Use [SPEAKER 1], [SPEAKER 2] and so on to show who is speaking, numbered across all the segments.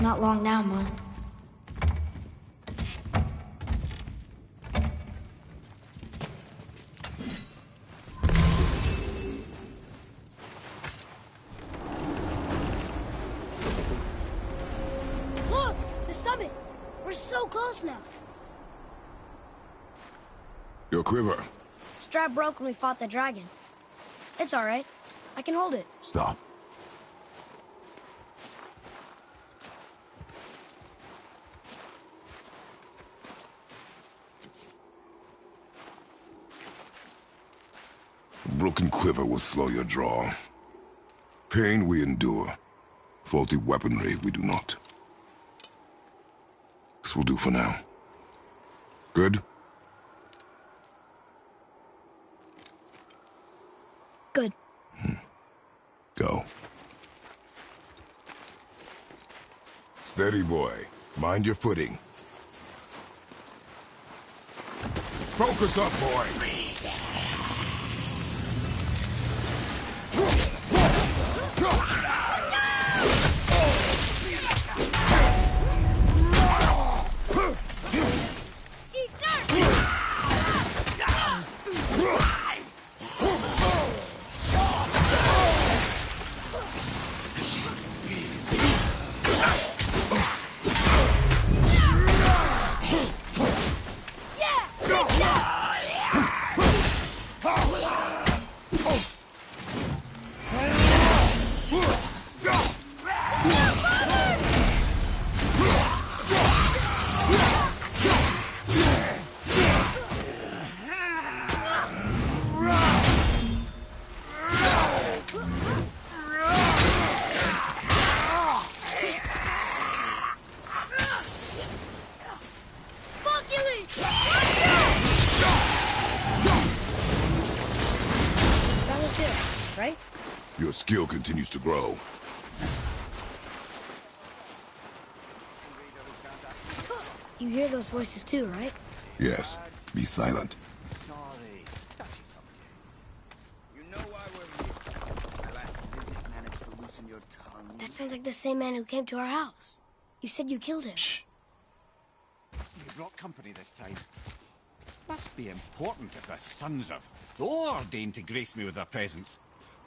[SPEAKER 1] Not long now, Mom.
[SPEAKER 2] Look! The summit! We're so close now.
[SPEAKER 3] Your quiver.
[SPEAKER 2] Strap broke when we fought the dragon. It's alright. I can hold it.
[SPEAKER 3] Stop. A broken quiver will slow your draw. Pain we endure. Faulty weaponry we do not. This will do for now. Good?
[SPEAKER 2] Good.
[SPEAKER 3] Go. Steady, boy. Mind your footing. Focus up, boy!
[SPEAKER 2] Right?
[SPEAKER 3] Your skill continues to grow.
[SPEAKER 2] You hear those voices too, right?
[SPEAKER 3] Yes. Be silent.
[SPEAKER 4] Sorry. Touchy subject. You know why we're here. My last visit managed to loosen your tongue.
[SPEAKER 2] That sounds like the same man who came to our house. You said you killed him.
[SPEAKER 3] Shh.
[SPEAKER 4] You brought company this time. Must be important if the sons of Thor deign to grace me with their presence.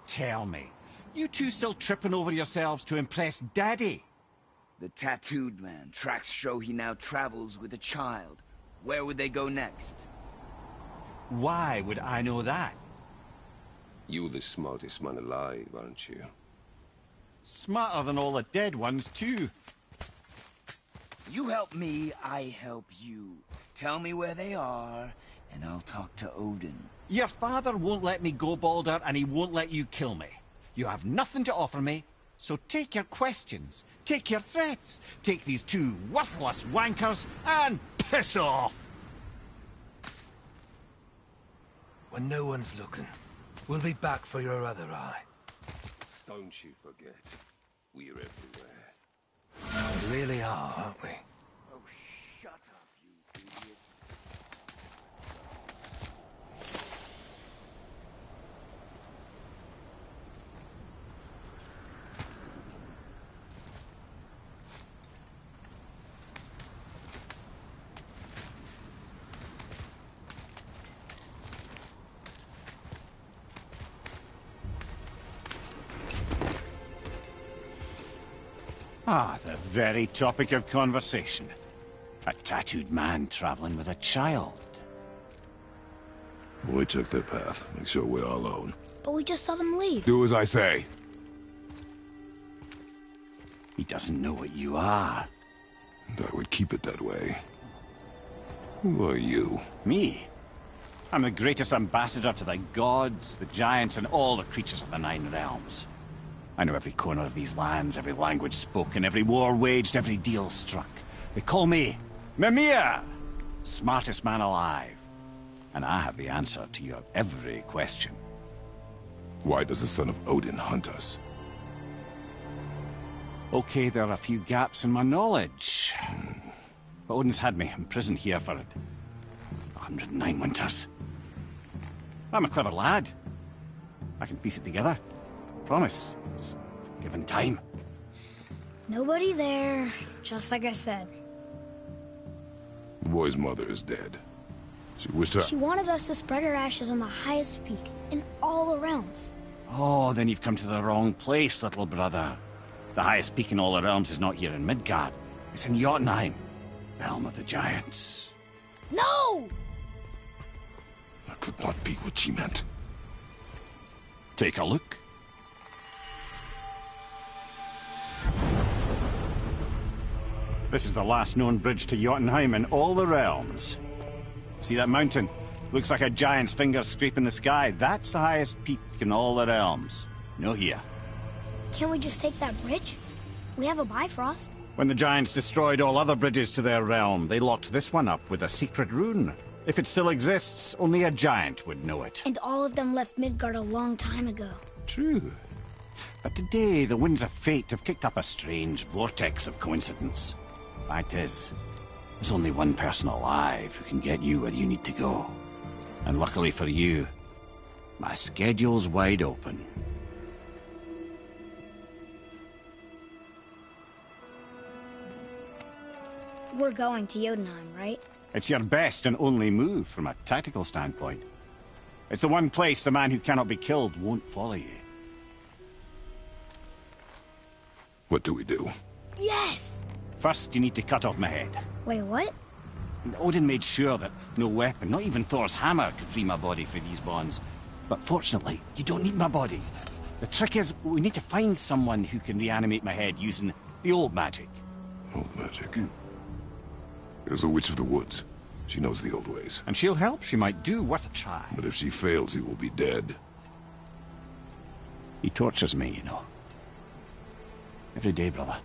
[SPEAKER 4] Tell me, you two still tripping over yourselves to impress Daddy?
[SPEAKER 5] The tattooed man. Tracks show he now travels with a child. Where would they go next?
[SPEAKER 4] Why would I know that?
[SPEAKER 6] You're the smartest man alive, aren't you?
[SPEAKER 4] Smarter than all the dead ones, too.
[SPEAKER 5] You help me, I help you. Tell me where they are, and I'll talk to Odin.
[SPEAKER 4] Your father won't let me go, Baldur, and he won't let you kill me. You have nothing to offer me, so take your questions, take your threats, take these two worthless wankers, and piss off!
[SPEAKER 7] When no one's looking, we'll be back for your other eye.
[SPEAKER 6] Don't you forget, we're everywhere.
[SPEAKER 7] We really are, aren't we?
[SPEAKER 5] Oh, shut up, you idiot.
[SPEAKER 4] Ah, the very topic of conversation. A tattooed man traveling with a child.
[SPEAKER 3] We took their path. Make sure we're alone.
[SPEAKER 2] But we just saw them leave.
[SPEAKER 3] Do as I say.
[SPEAKER 4] He doesn't know what you are.
[SPEAKER 3] And I would keep it that way. Who are you?
[SPEAKER 4] Me? I'm the greatest ambassador to the gods, the giants, and all the creatures of the Nine Realms. I know every corner of these lands, every language spoken, every war waged, every deal struck. They call me Mimir, smartest man alive. And I have the answer to your every question.
[SPEAKER 3] Why does the son of Odin hunt us?
[SPEAKER 4] Okay, there are a few gaps in my knowledge. But Odin's had me imprisoned here for 109 winters. I'm a clever lad. I can piece it together. Promise. Just given time.
[SPEAKER 2] Nobody there, just like I said.
[SPEAKER 3] The boy's mother is dead. She wished her...
[SPEAKER 2] She wanted us to spread her ashes on the highest peak in all the realms.
[SPEAKER 4] Oh, then you've come to the wrong place, little brother. The highest peak in all the realms is not here in Midgard. It's in Jotunheim, realm of the giants.
[SPEAKER 2] No!
[SPEAKER 3] That could not be what she meant.
[SPEAKER 4] Take a look. This is the last known bridge to Jotunheim in all the realms. See that mountain? Looks like a giant's finger scraping the sky. That's the highest peak in all the realms. No here.
[SPEAKER 2] Can't we just take that bridge? We have a Bifrost.
[SPEAKER 4] When the giants destroyed all other bridges to their realm, they locked this one up with a secret rune. If it still exists, only a giant would know it.
[SPEAKER 2] And all of them left Midgard a long time ago.
[SPEAKER 4] True. But today, the winds of fate have kicked up a strange vortex of coincidence. Fact is, there's only one person alive who can get you where you need to go. And luckily for you, my schedule's wide open.
[SPEAKER 2] We're going to Jotunheim, right?
[SPEAKER 4] It's your best and only move from a tactical standpoint. It's the one place the man who cannot be killed won't follow you.
[SPEAKER 3] What do we do?
[SPEAKER 2] Yes!
[SPEAKER 4] First, you need to cut off my head.
[SPEAKER 2] Wait, what?
[SPEAKER 4] Odin made sure that no weapon, not even Thor's hammer, could free my body for these bonds. But fortunately, you don't need my body. The trick is, we need to find someone who can reanimate my head using the old magic.
[SPEAKER 3] Old magic. There's a witch of the woods. She knows the old ways.
[SPEAKER 4] And she'll help. She might do worth a try.
[SPEAKER 3] But if she fails, he will be dead.
[SPEAKER 4] He tortures me, you know. Every day, brother.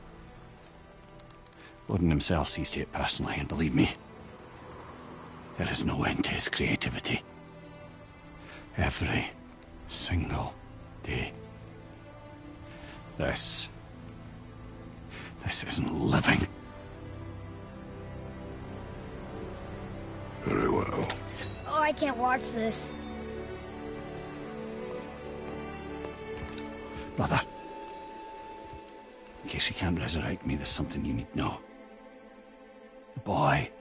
[SPEAKER 4] Odin himself sees to it personally, and believe me, there is no end to his creativity. Every single day. This isn't living.
[SPEAKER 3] Very well.
[SPEAKER 2] Oh, I can't watch this.
[SPEAKER 4] Brother, in case you can't resurrect me, there's something you need to know. The boy,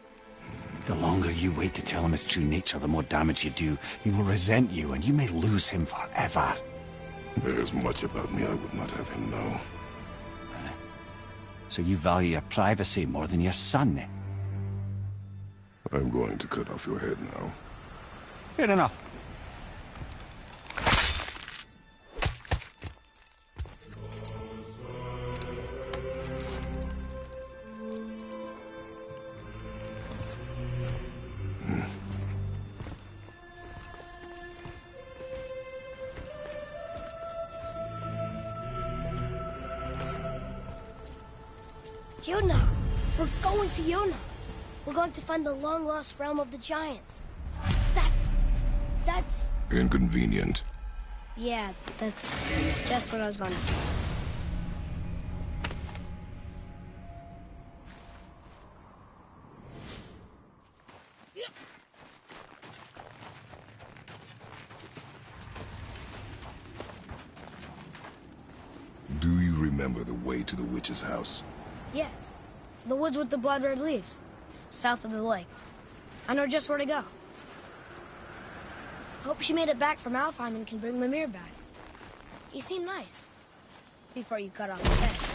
[SPEAKER 4] the longer you wait to tell him his true nature, the more damage you do. He will resent you, and you may lose him forever.
[SPEAKER 3] There is much about me I would not have him know.
[SPEAKER 4] So you value your privacy more than your son?
[SPEAKER 3] I'm going to cut off your head now.
[SPEAKER 4] Fair enough.
[SPEAKER 2] Jotunheim! We're going to Jotunheim! We're going to find the long-lost realm of the giants. That's...
[SPEAKER 3] Inconvenient.
[SPEAKER 2] Yeah, that's just what I was going to say.
[SPEAKER 3] Do you remember the way to the witch's house?
[SPEAKER 2] Yes. The woods with the blood-red leaves. South of the lake. I know just where to go. Hope she made it back from Alfheim and can bring Mimir back. He seemed nice. Before you cut off his head.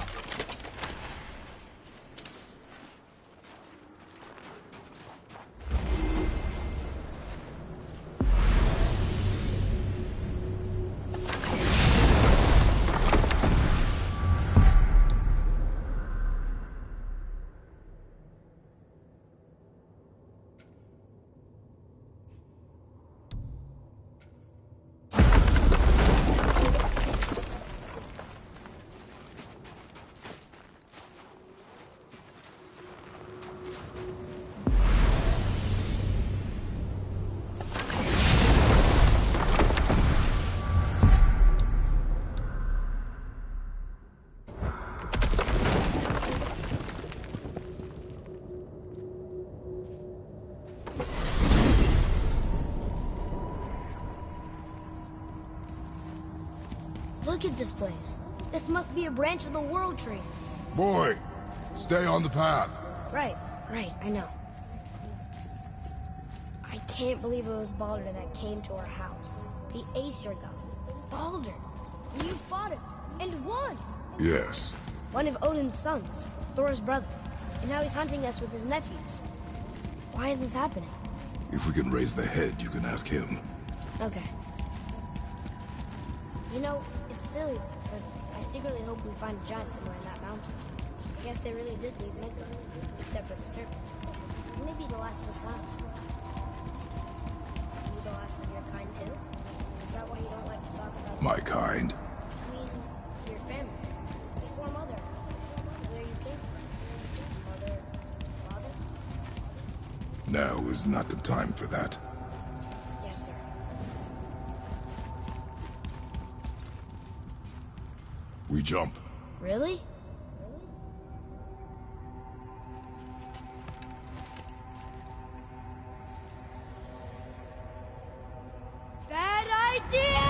[SPEAKER 2] Look at this place. This must be a branch of the World Tree.
[SPEAKER 3] Boy, stay on the path.
[SPEAKER 2] Right, I know. I can't believe it was Baldur that came to our house. The Aesir god. Baldur! And you fought him, and won!
[SPEAKER 3] Yes.
[SPEAKER 2] One of Odin's sons, Thor's brother. And now he's hunting us with his nephews. Why is this happening?
[SPEAKER 3] If we can raise the head, you can ask him.
[SPEAKER 2] Okay. You know, it's silly, but I secretly hope we find a giant somewhere in that mountain. I guess they really did leave Midgard, except for the serpent. Maybe the last of us gods. Are you the last of your kind too? Is that why you don't like to talk about
[SPEAKER 3] My kind?
[SPEAKER 2] I mean, your family. Before Mother. Where you came from. Mother, father?
[SPEAKER 3] Now is not the time for that.
[SPEAKER 2] Yes, sir.
[SPEAKER 3] We jump.
[SPEAKER 2] Really? Bad idea!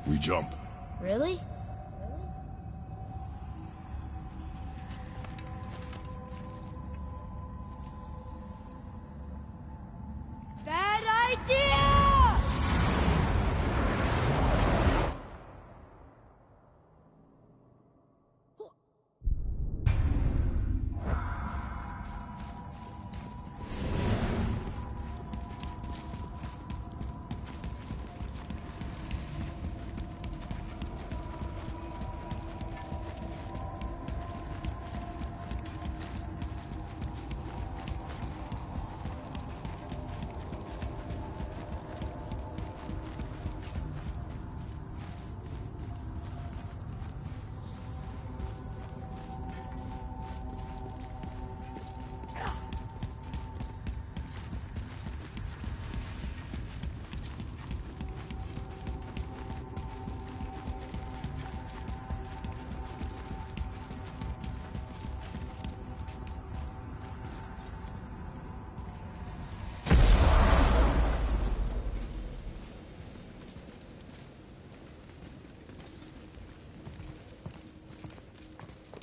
[SPEAKER 3] We jump.
[SPEAKER 2] Really? Bad idea!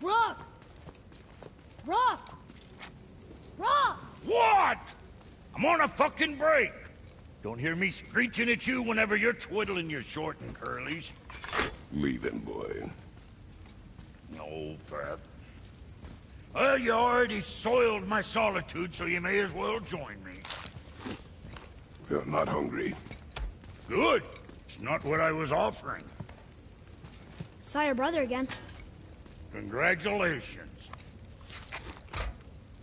[SPEAKER 2] Rock! Rock! Rock!
[SPEAKER 1] What? I'm on a fucking break. Don't hear me screeching at you whenever you're twiddling your short and curlies.
[SPEAKER 3] Leave him, boy.
[SPEAKER 1] No, Pat. Well, you already soiled my solitude, so you may as well join me.
[SPEAKER 3] We're not hungry.
[SPEAKER 1] Good. It's not what I was offering.
[SPEAKER 2] Saw your brother again.
[SPEAKER 1] Congratulations.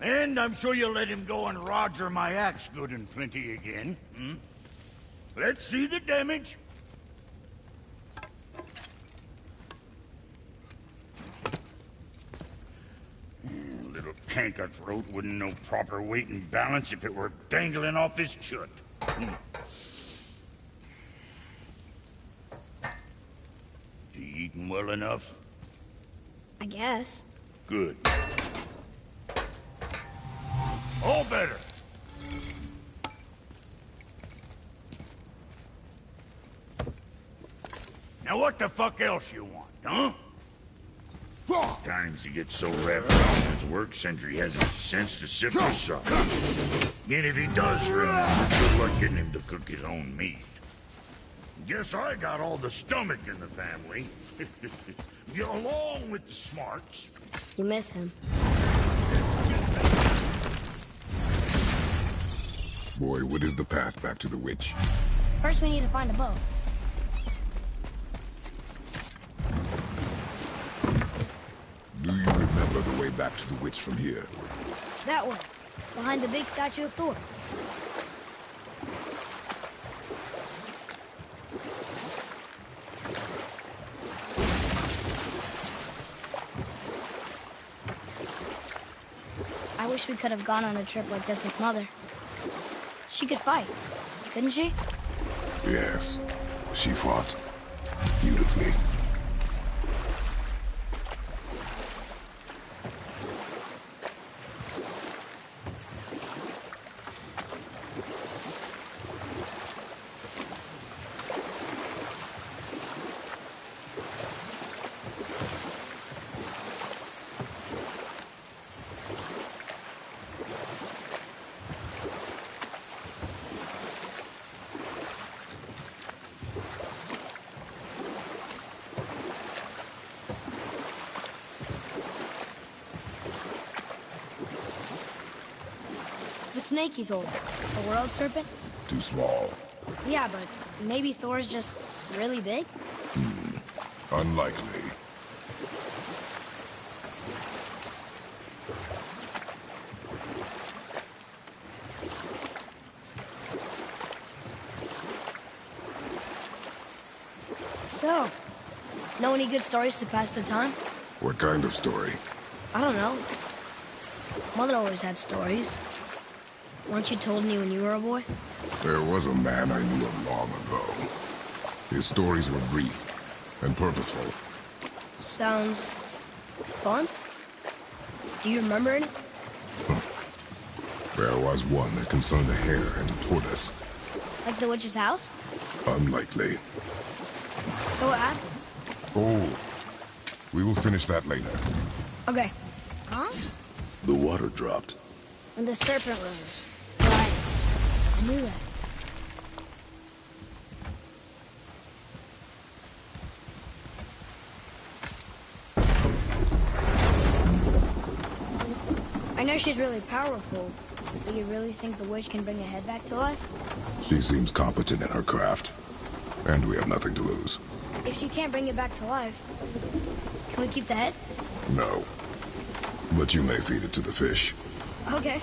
[SPEAKER 1] And I'm sure you'll let him go and Roger my axe good and plenty again. Hmm? Let's see the damage. Little canker throat wouldn't know proper weight and balance if it were dangling off his chut. You eating well enough?
[SPEAKER 2] I guess.
[SPEAKER 1] Good. All better. Now what the fuck else you want, huh? Times he gets so wrapped up in his work, Sentry hasn't the sense to sip his supper. And if he does remember, good luck getting him to cook his own meat. Guess I got all the stomach in the family. Get along with the smarts.
[SPEAKER 2] You miss him.
[SPEAKER 3] Boy, what is the path back to the witch?
[SPEAKER 2] First we need to find a boat.
[SPEAKER 3] Do you remember the way back to the witch from here?
[SPEAKER 2] That way. Behind the big statue of Thor. wish we could have gone on a trip like this with Mother. She could fight, couldn't she?
[SPEAKER 3] Yes, she fought beautifully.
[SPEAKER 2] The snake he's holding. The world serpent?
[SPEAKER 3] Too small.
[SPEAKER 2] Yeah, but maybe Thor's just really big?
[SPEAKER 3] Unlikely.
[SPEAKER 2] So, know any good stories to pass the time?
[SPEAKER 3] What kind of story?
[SPEAKER 2] I don't know. Mother always had stories. Weren't you told me when you were a boy?
[SPEAKER 3] There was a man I knew long ago. His stories were brief and purposeful.
[SPEAKER 2] Sounds fun. Do you remember any?
[SPEAKER 3] There was one that concerned a hare and a tortoise.
[SPEAKER 2] Like the witch's house?
[SPEAKER 3] Unlikely.
[SPEAKER 2] So what happens?
[SPEAKER 3] Oh, we will finish that later.
[SPEAKER 2] Okay. Huh?
[SPEAKER 3] The water dropped.
[SPEAKER 2] And the serpent rose. Right. I knew that. I know she's really powerful, but you really think the witch can bring a head back to life?
[SPEAKER 3] She seems competent in her craft. And we have nothing to lose.
[SPEAKER 2] If she can't bring it back to life, can we keep the head?
[SPEAKER 3] No. But you may feed it to the fish.
[SPEAKER 2] Okay.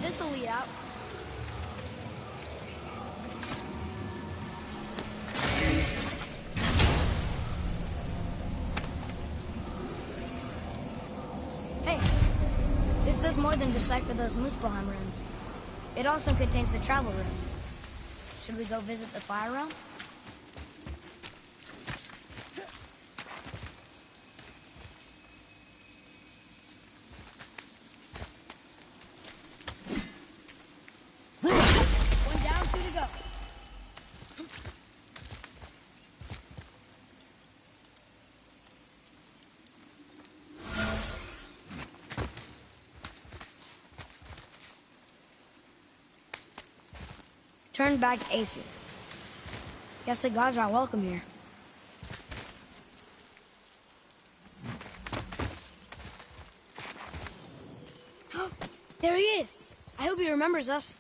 [SPEAKER 2] This'll lead out. Hey, this does more than decipher those Muspelheim runes. It also contains the travel rune. Should we go visit the Fire Realm? Turn back Aesir. Guess the gods aren't welcome here. There he is! I hope he remembers us.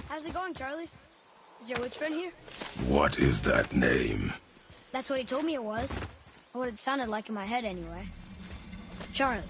[SPEAKER 2] How's it going, Charlie? Is your witch friend here?
[SPEAKER 3] What is that name?
[SPEAKER 2] That's what he told me it was. Or what it sounded like in my head, anyway. Charlie.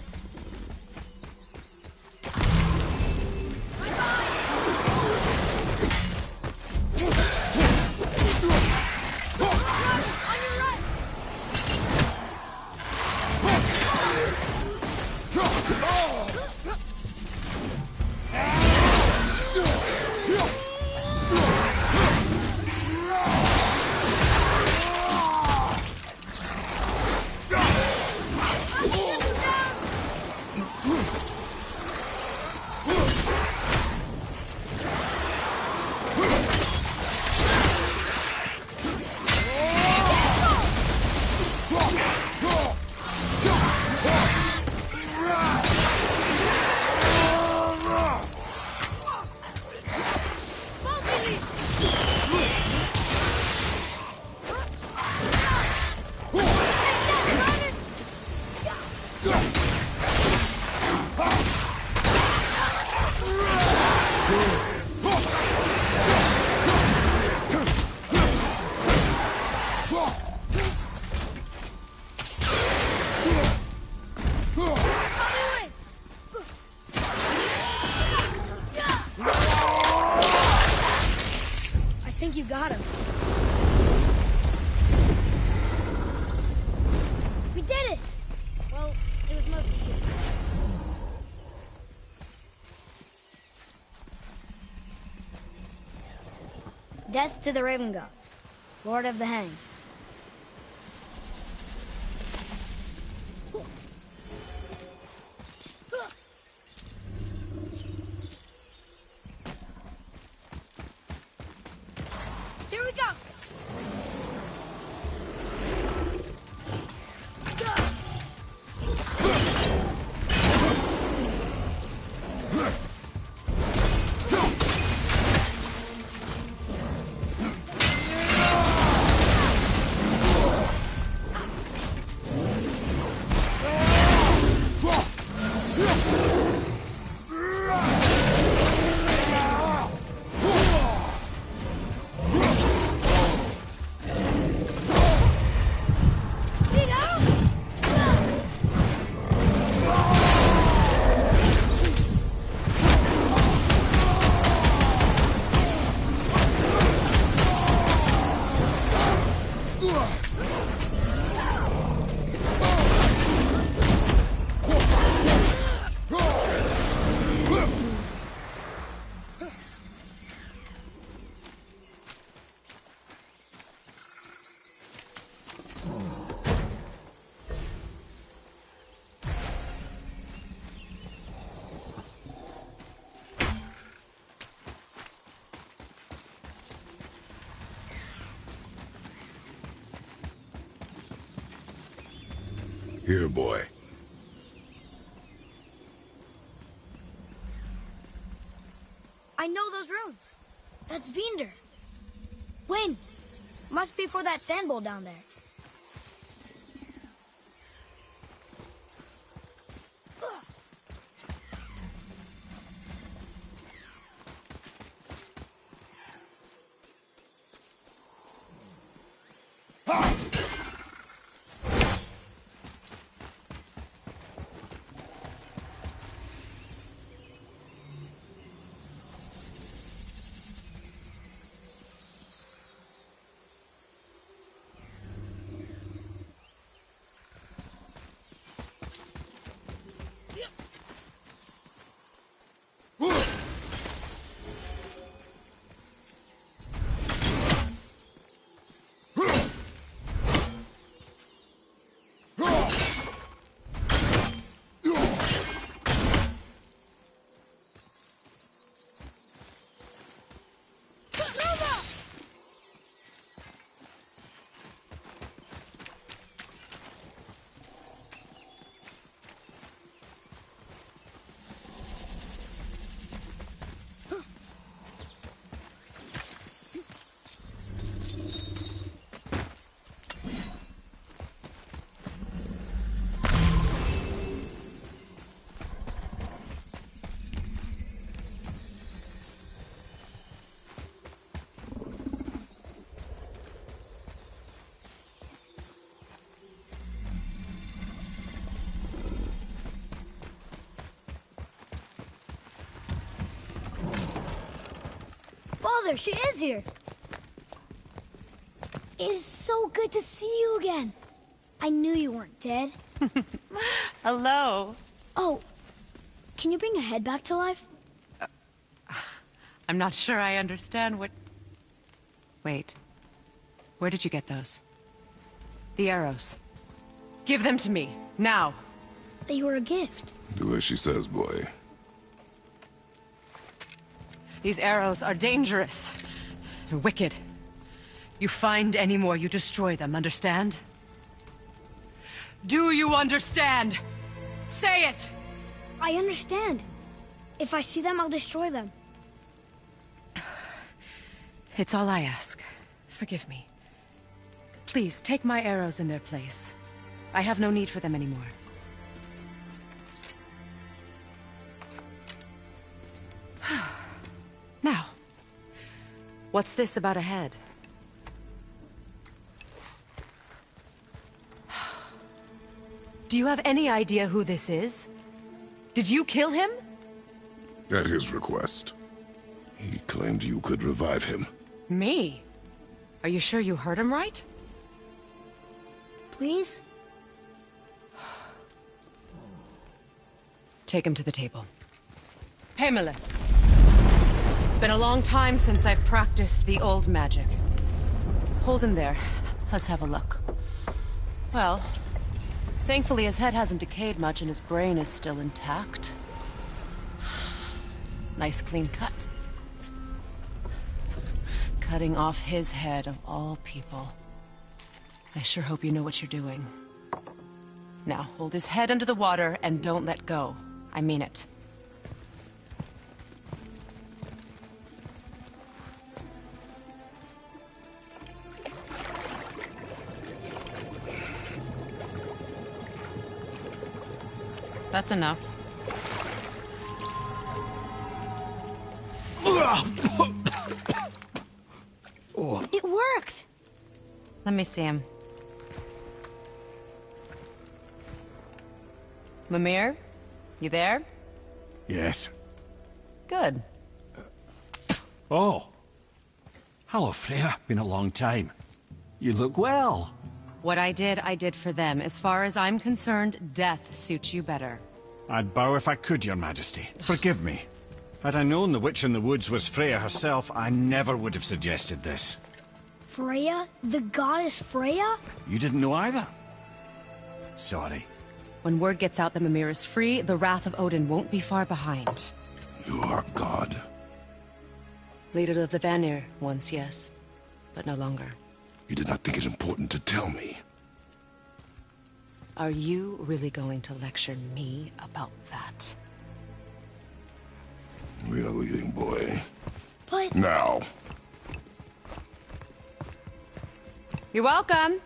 [SPEAKER 2] I think you got him. We did it! Well, it was mostly you. Death to the Raven God, Lord of the Hang. Here we go!
[SPEAKER 3] Here, boy.
[SPEAKER 2] I know those runes. That's Vinder. Wind. Must be for that sand bowl down there. Mother, she is here. It's so good to see you again. I knew you weren't dead.
[SPEAKER 8] Hello.
[SPEAKER 2] Oh, can you bring a head back to life?
[SPEAKER 8] I'm not sure I understand what... Wait. Where did you get those? The arrows. Give them to me, now.
[SPEAKER 2] They were a gift.
[SPEAKER 3] Do as she says, boy.
[SPEAKER 8] These arrows are dangerous. And wicked. You find any more, you destroy them, understand? Do you understand? Say it!
[SPEAKER 2] I understand. If I see them, I'll destroy them.
[SPEAKER 8] It's all I ask. Forgive me. Please, take my arrows in their place. I have no need for them anymore. Now, what's this about a head? Do you have any idea who this is? Did you kill him?
[SPEAKER 3] At his request. He claimed you could revive him.
[SPEAKER 8] Me? Are you sure you heard him right?
[SPEAKER 2] Please?
[SPEAKER 8] Take him to the table. Pamela. It's been a long time since I've practiced the old magic. Hold him there. Let's have a look. Well, thankfully his head hasn't decayed much and his brain is still intact. Nice clean cut. Cutting off his head of all people. I sure hope you know what you're doing. Now, hold his head under the water and don't let go. I mean it. That's enough.
[SPEAKER 2] It worked!
[SPEAKER 8] Let me see him. Mimir? You there?
[SPEAKER 4] Yes.
[SPEAKER 8] Good.
[SPEAKER 4] Oh. Hello, Freya. Been a long time. You look well.
[SPEAKER 8] What I did for them. As far as I'm concerned, death suits you better.
[SPEAKER 4] I'd bow if I could, Your Majesty. Forgive me. Had I known the witch in the woods was Freya herself, I never would have suggested this.
[SPEAKER 2] Freya? The goddess Freya?
[SPEAKER 4] You didn't know either? Sorry.
[SPEAKER 8] When word gets out that Mimir is free, the wrath of Odin won't be far behind.
[SPEAKER 3] You are God.
[SPEAKER 8] Leader of the Vanir, once, yes. But no longer.
[SPEAKER 3] You did not think it important to tell me.
[SPEAKER 8] Are you really going to lecture me about that?
[SPEAKER 3] We are leaving, boy.
[SPEAKER 2] But...
[SPEAKER 3] Now.
[SPEAKER 8] You're welcome!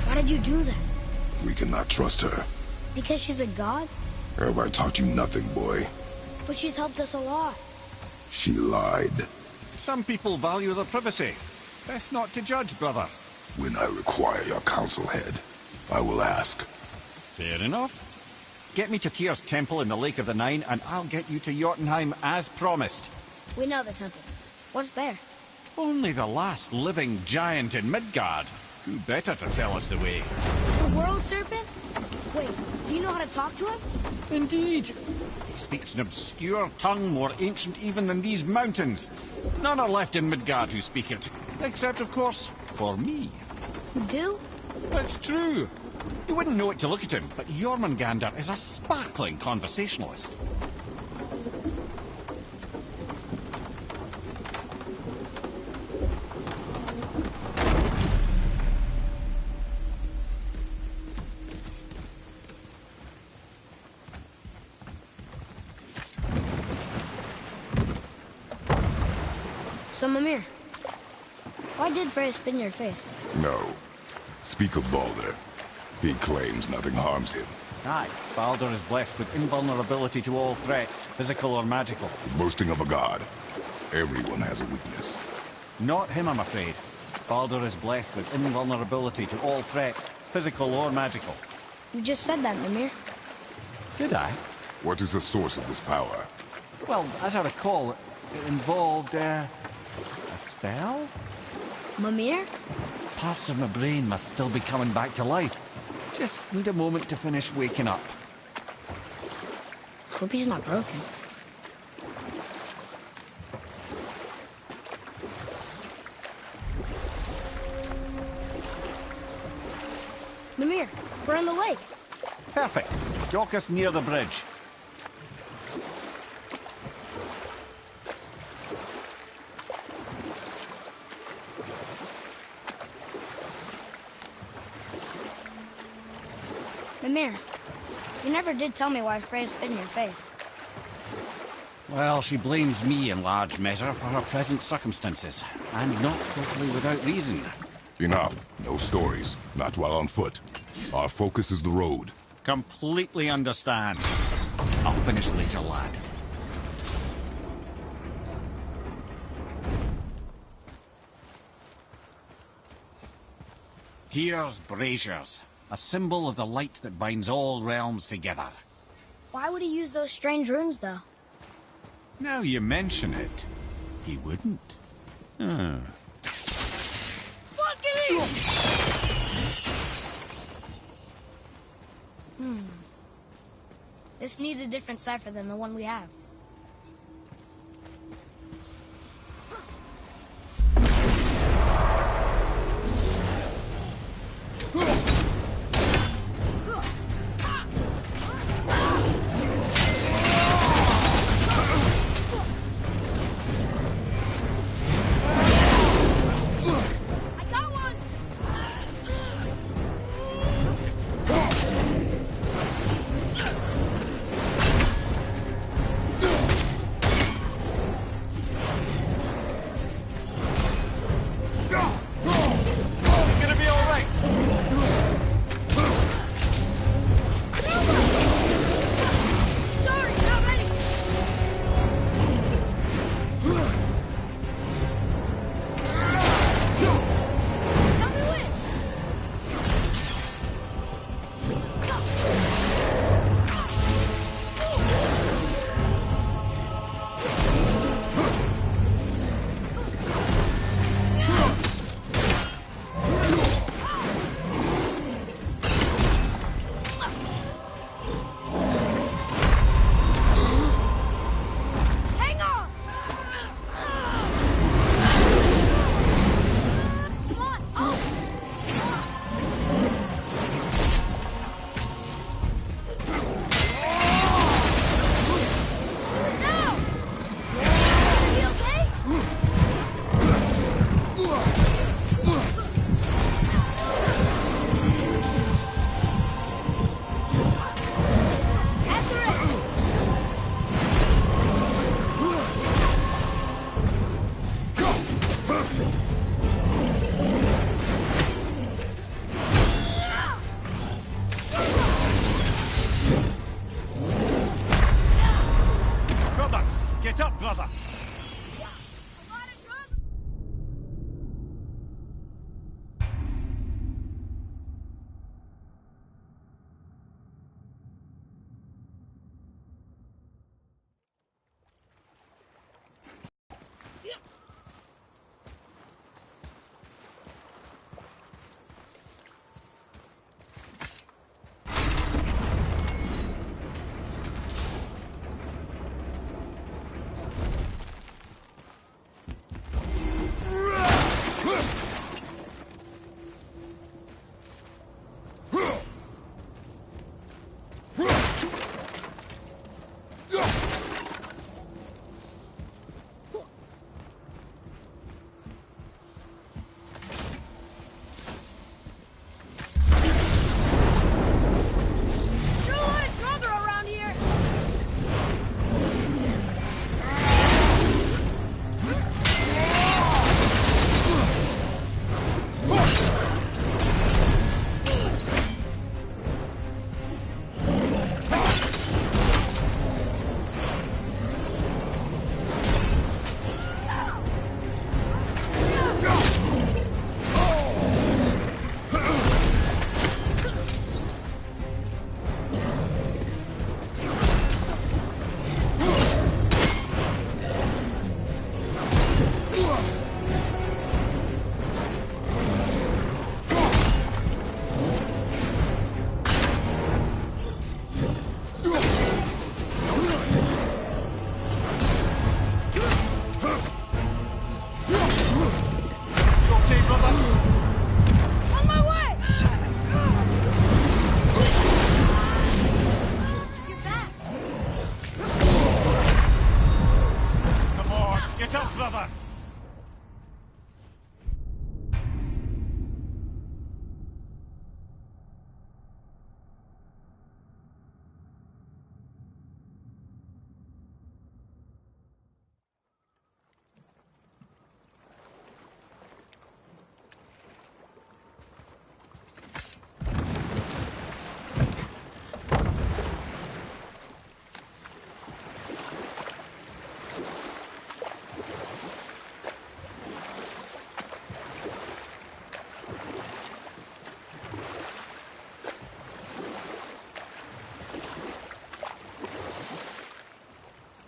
[SPEAKER 2] Why did you do that?
[SPEAKER 3] We cannot trust her.
[SPEAKER 2] Because she's a god?
[SPEAKER 3] Have I taught you nothing, boy?
[SPEAKER 2] But she's helped us a lot.
[SPEAKER 3] She lied.
[SPEAKER 4] Some people value their privacy. Best not to judge, brother.
[SPEAKER 3] When I require your council head, I will ask.
[SPEAKER 4] Fair enough. Get me to Tyr's temple in the Lake of the Nine, and I'll get you to Jotunheim as promised.
[SPEAKER 2] We know the temple. What's there?
[SPEAKER 4] Only the last living giant in Midgard. Who better to tell us the way?
[SPEAKER 2] The world serpent? Wait, do you know how to talk to him?
[SPEAKER 4] Indeed. He speaks an obscure tongue more ancient even than these mountains. None are left in Midgard who speak it. Except, of course, for me.
[SPEAKER 2] You do?
[SPEAKER 4] It's true. You wouldn't know it to look at him, but Jormungandr is a sparkling conversationalist.
[SPEAKER 2] So, Mimir, why did Freya spit in your face?
[SPEAKER 3] No. Speak of Baldur. He claims nothing harms him.
[SPEAKER 4] Aye, Baldur is blessed with invulnerability to all threats, physical or magical.
[SPEAKER 3] The boasting of a god. Everyone has a weakness.
[SPEAKER 4] Not him, I'm afraid. Baldur is blessed with invulnerability to all threats, physical or magical.
[SPEAKER 2] You just said that, Mimir.
[SPEAKER 4] Did I?
[SPEAKER 3] What is the source of this power?
[SPEAKER 4] Well, as I recall, it involved, a spell?
[SPEAKER 2] Mimir?
[SPEAKER 4] Parts of my brain must still be coming back to life. Just need a moment to finish waking up.
[SPEAKER 2] Hope he's not broken. Mimir, we're on the lake.
[SPEAKER 4] Perfect. Dock us near the bridge.
[SPEAKER 2] Mimir, you never did tell me why Freya spit in your face.
[SPEAKER 4] Well, she blames me in large measure for her present circumstances, and not totally without reason.
[SPEAKER 3] Enough. No stories. Not while on foot. Our focus is the road.
[SPEAKER 4] Completely understand. I'll finish later, lad. Tyr's braziers, a symbol of the light that binds all realms together.
[SPEAKER 2] Why would he use those strange runes, though?
[SPEAKER 4] Now you mention it, he wouldn't.
[SPEAKER 2] This needs a different cipher than the one we have.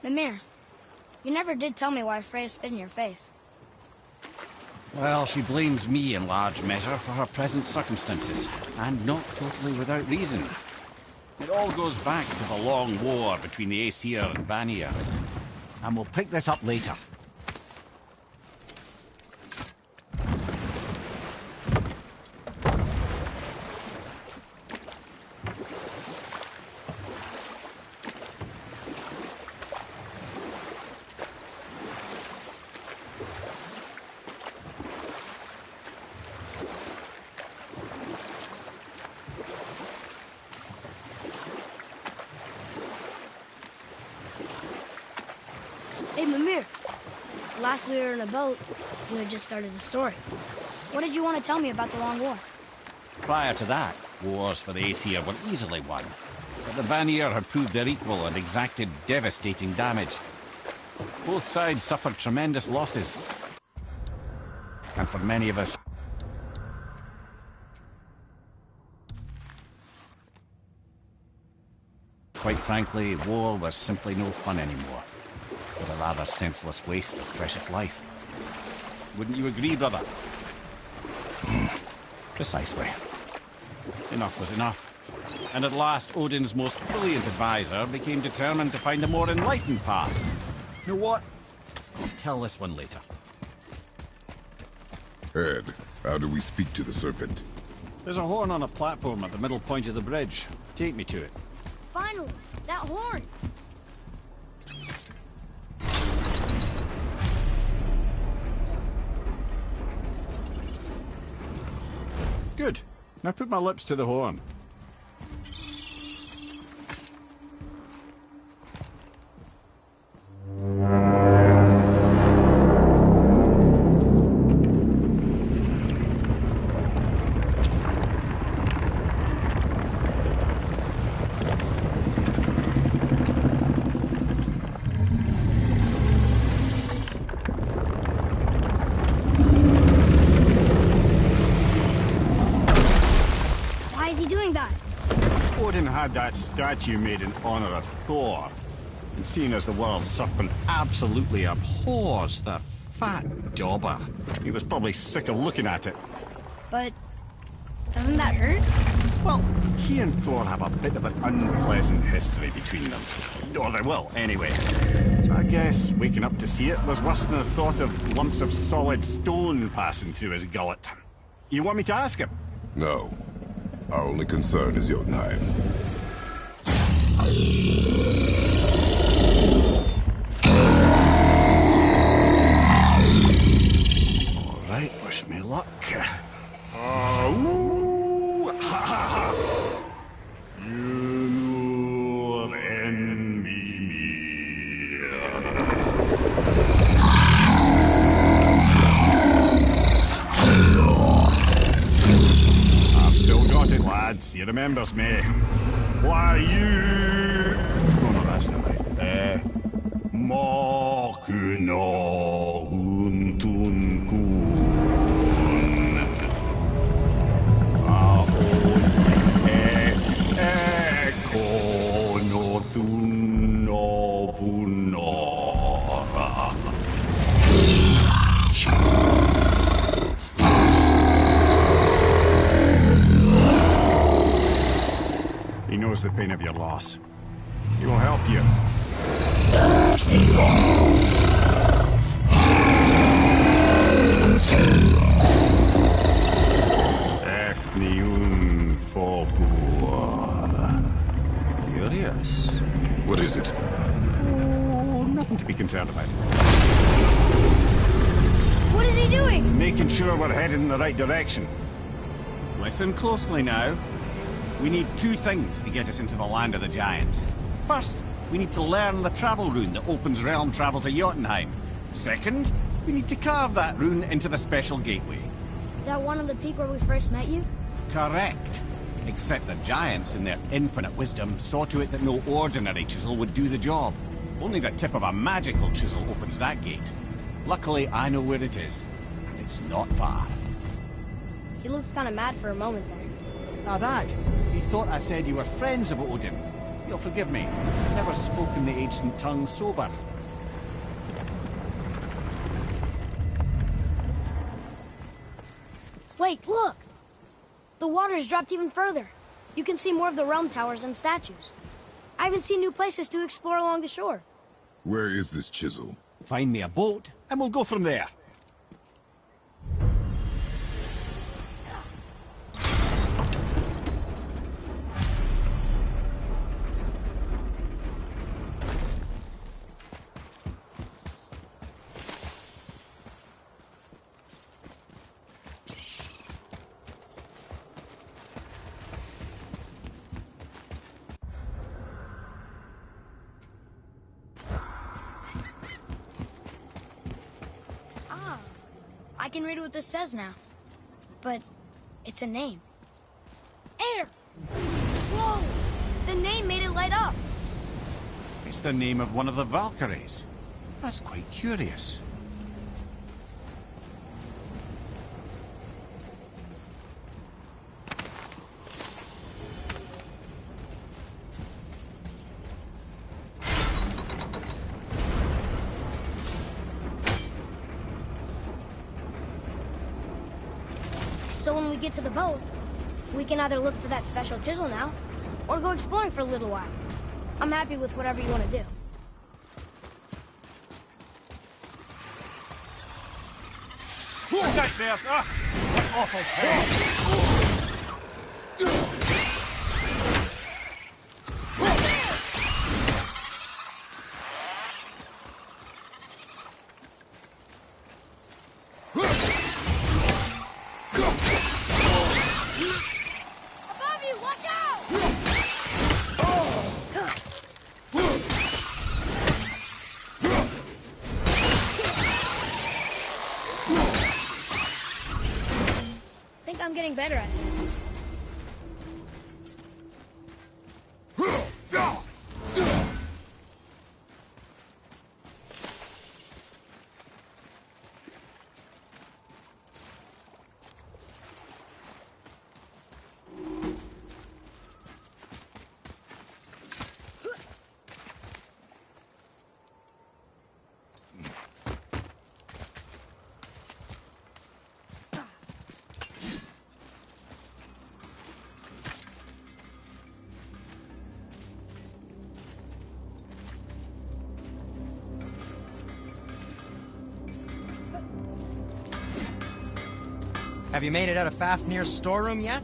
[SPEAKER 2] Mimir, you never did tell me why Freya spit in your face.
[SPEAKER 4] Well, she blames me in large measure for her present circumstances, and not totally without reason. It all goes back to the long war between the Aesir and Vanir, and we'll pick this up later.
[SPEAKER 2] Hey, Mimir. Last we were in a boat, you had just started the story. What did you want to tell me about the Long War?
[SPEAKER 4] Prior to that, wars for the Aesir were easily won, but the Vanir had proved their equal and exacted devastating damage. Both sides suffered tremendous losses, and for many of us, quite frankly, war was simply no fun anymore, but a rather senseless waste of precious life. Wouldn't you agree, brother? Precisely. Enough was enough. And at last, Odin's most brilliant advisor became determined to find a more enlightened path. You know what? I'll tell this one later.
[SPEAKER 3] Ed, how do we speak to the serpent?
[SPEAKER 4] There's a horn on a platform at the middle point of the bridge. Take me to it.
[SPEAKER 2] Finally, that horn!
[SPEAKER 4] Good. Now put my lips to the horn. Odin had that statue made in honor of Thor. And seeing as the world serpent absolutely abhors the fat dauber, he was probably sick of looking at it.
[SPEAKER 2] But doesn't that hurt?
[SPEAKER 4] Well, he and Thor have a bit of an unpleasant history between them. Or they will, anyway. So I guess waking up to see it was worse than the thought of lumps of solid stone passing through his gullet. You want me to ask him?
[SPEAKER 3] No. Our only concern is Jotunheim.
[SPEAKER 4] All right, wish me luck. Ooh, ha, ha, ha. You envy me. I've still got it, lads. He remembers me. Why, you... Oh, no, that's not right. Makuna huntun kun. Aon ekonotun novunora. He knows the pain of your loss. He will help you. Efniun Fobur. Curious.
[SPEAKER 3] What is it?
[SPEAKER 4] Oh, nothing to be concerned about.
[SPEAKER 2] What is he doing?
[SPEAKER 4] Making sure we're headed in the right direction. Listen closely now. We need two things to get us into the land of the giants. First, we need to learn the travel rune that opens realm travel to Jotunheim. Second, we need to carve that rune into the special gateway.
[SPEAKER 2] That one on the peak where we first met you?
[SPEAKER 4] Correct. Except the giants, in their infinite wisdom, saw to it that no ordinary chisel would do the job. Only the tip of a magical chisel opens that gate. Luckily, I know where it is, and it's not far.
[SPEAKER 2] He looked kind of mad for a moment there.
[SPEAKER 4] Now that, he thought I said you were friends of Odin. You'll forgive me. I've never spoken the ancient tongue sober.
[SPEAKER 2] Wait, look! The water's dropped even further. You can see more of the realm towers and statues. I haven't seen new places to explore along the shore.
[SPEAKER 3] Where is this chisel?
[SPEAKER 4] Find me a boat, and we'll go from there.
[SPEAKER 2] I can read what this says now. But it's a name. Air! Whoa! The name made it light up.
[SPEAKER 4] It's the name of one of the Valkyries. That's quite curious.
[SPEAKER 2] So when we get to the boat, we can either look for that special chisel now, or go exploring for a little while. I'm happy with whatever you want to do.
[SPEAKER 4] Nightmares! Ah! What awful pain!
[SPEAKER 2] Above you, watch out! I think I'm getting better at this.
[SPEAKER 9] Have you made it out of Fafnir's storeroom yet?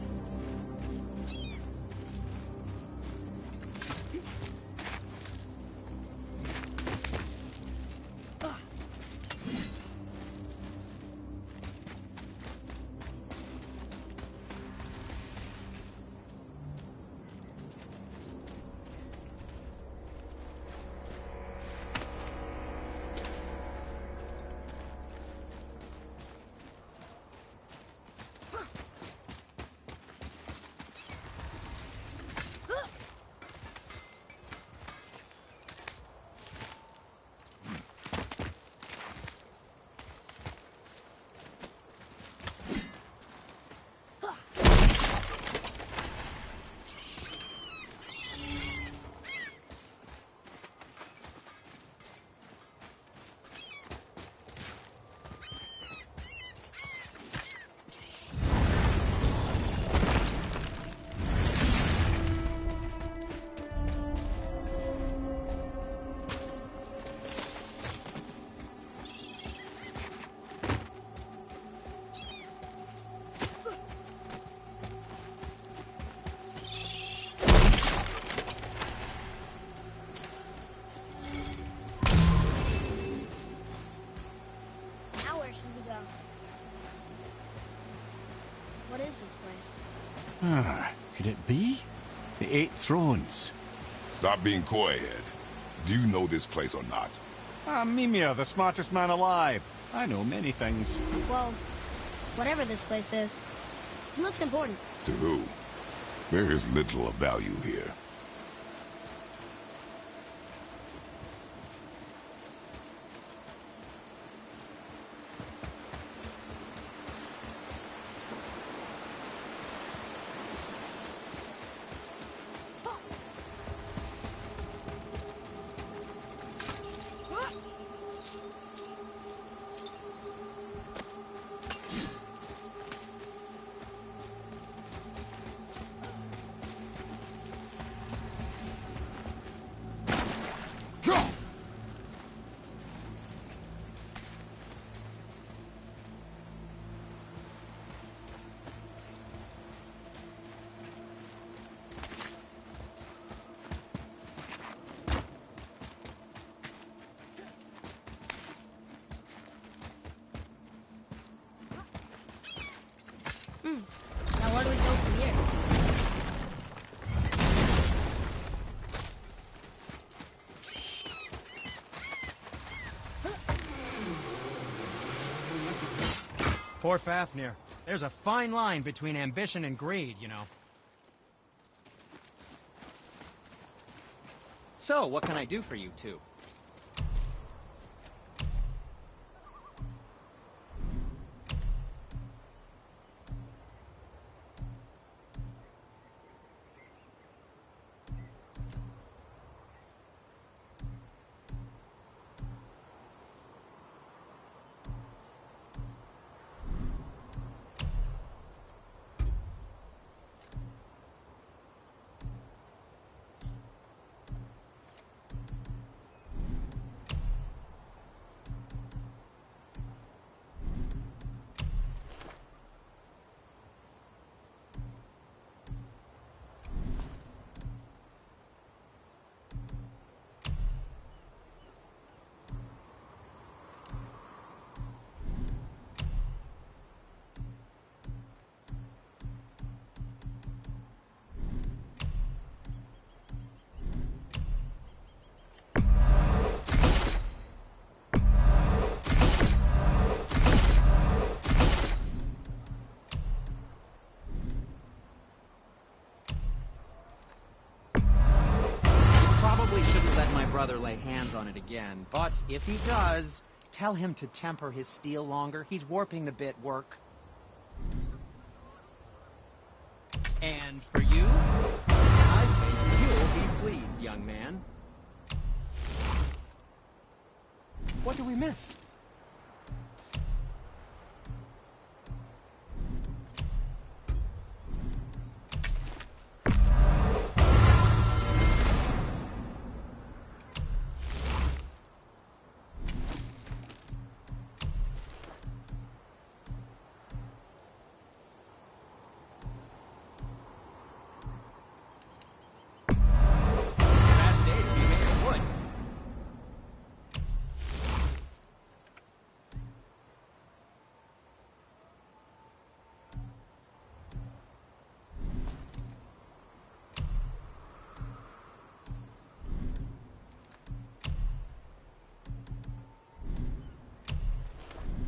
[SPEAKER 9] Now where should we go? What is this place?
[SPEAKER 4] Ah, could it be? The Eight Thrones.
[SPEAKER 3] Stop being coy-head. Do you know this place or not?
[SPEAKER 4] I'm Mimir, the smartest man alive. I know many things.
[SPEAKER 2] Well, whatever this place is, it looks important.
[SPEAKER 3] To who? There is little of value here.
[SPEAKER 9] Poor Fafnir. There's a fine line between ambition and greed, you know.
[SPEAKER 10] So, what can I do for you two? Brother lay hands on it again, but if he does, tell him to temper his steel longer. He's warping the bit work. And for you, I think you'll be pleased, young man. What do we miss?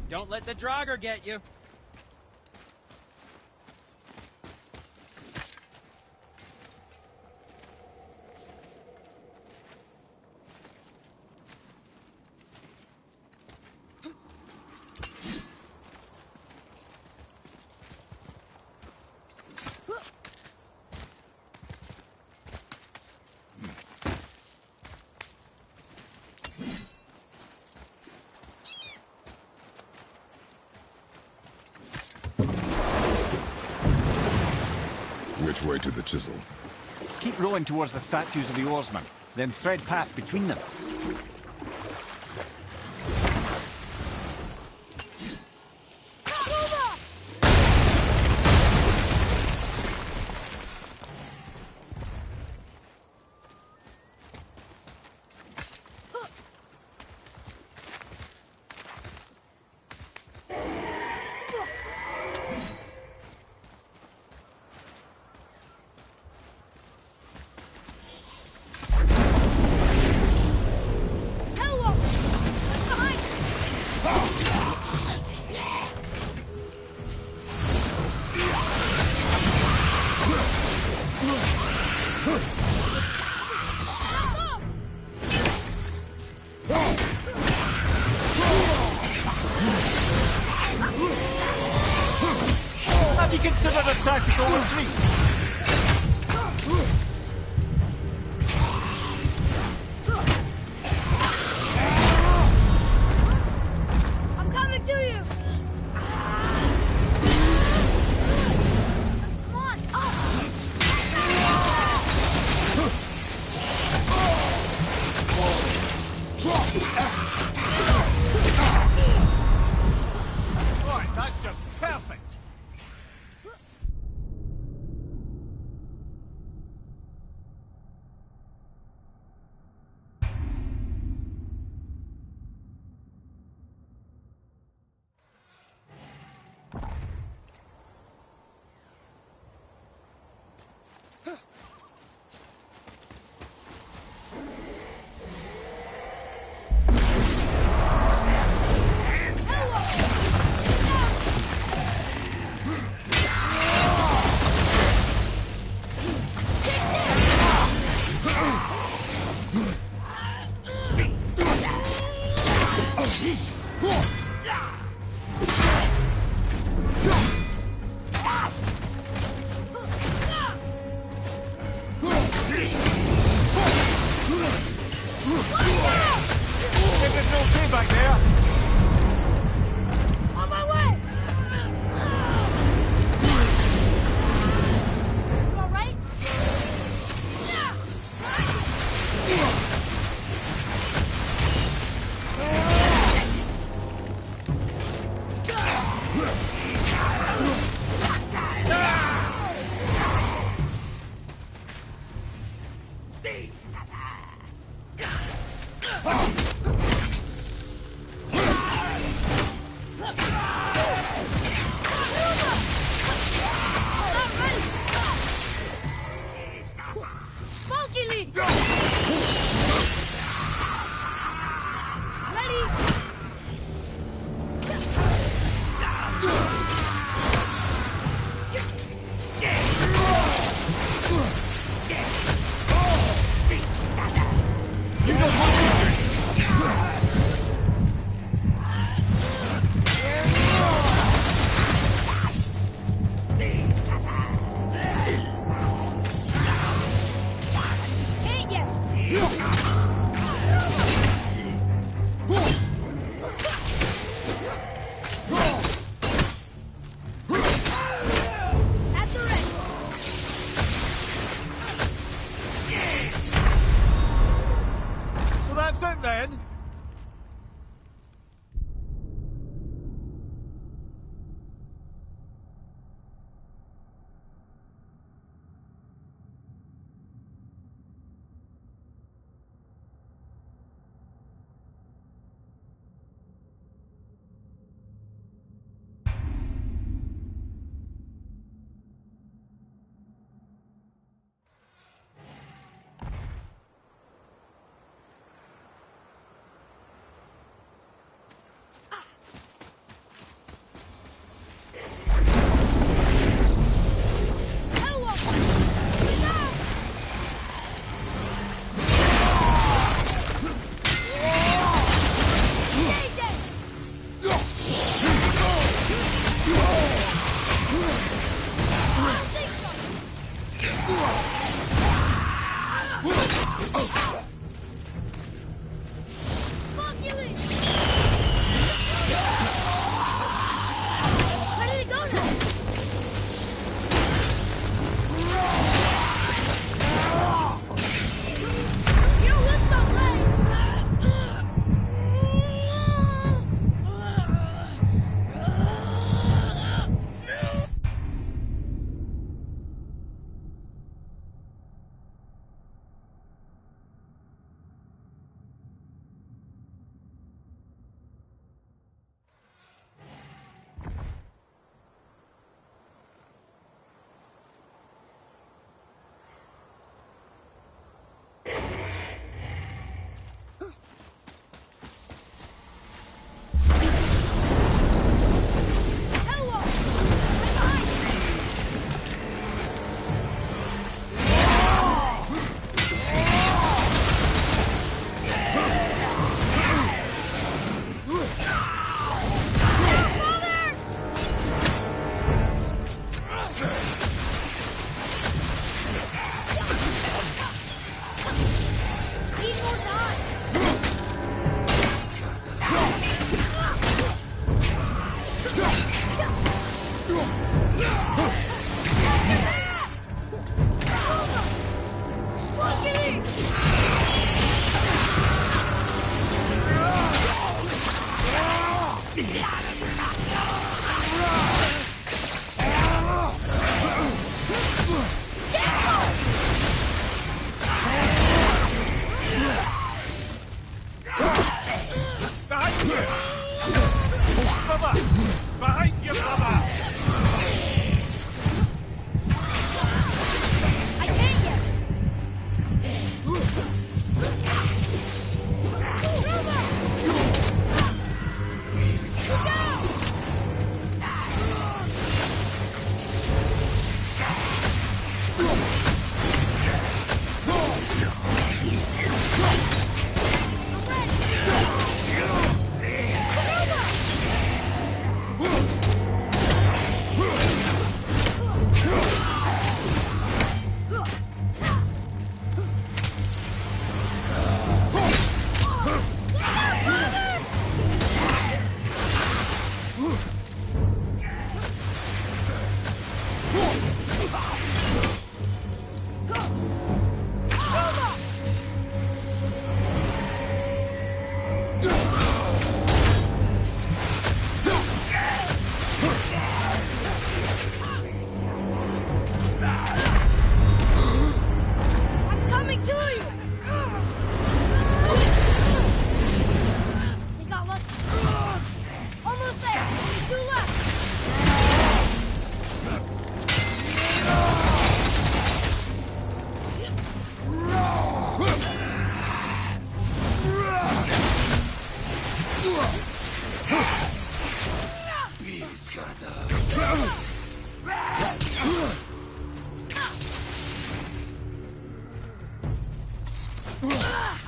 [SPEAKER 10] Don't let the Draugr get you.
[SPEAKER 3] Which way to the chisel?
[SPEAKER 4] Keep rowing towards the statues of the oarsmen, then thread past between them. Have you considered a tactical retreat?
[SPEAKER 2] I'm coming to you! Come on!
[SPEAKER 4] Right, that's just perfect.
[SPEAKER 11] back there?
[SPEAKER 2] On my way! You all right? Smoky Leaf! Ready? Can't yet! At the ready!
[SPEAKER 11] So that's it then?
[SPEAKER 2] Where did it go now? You don't look so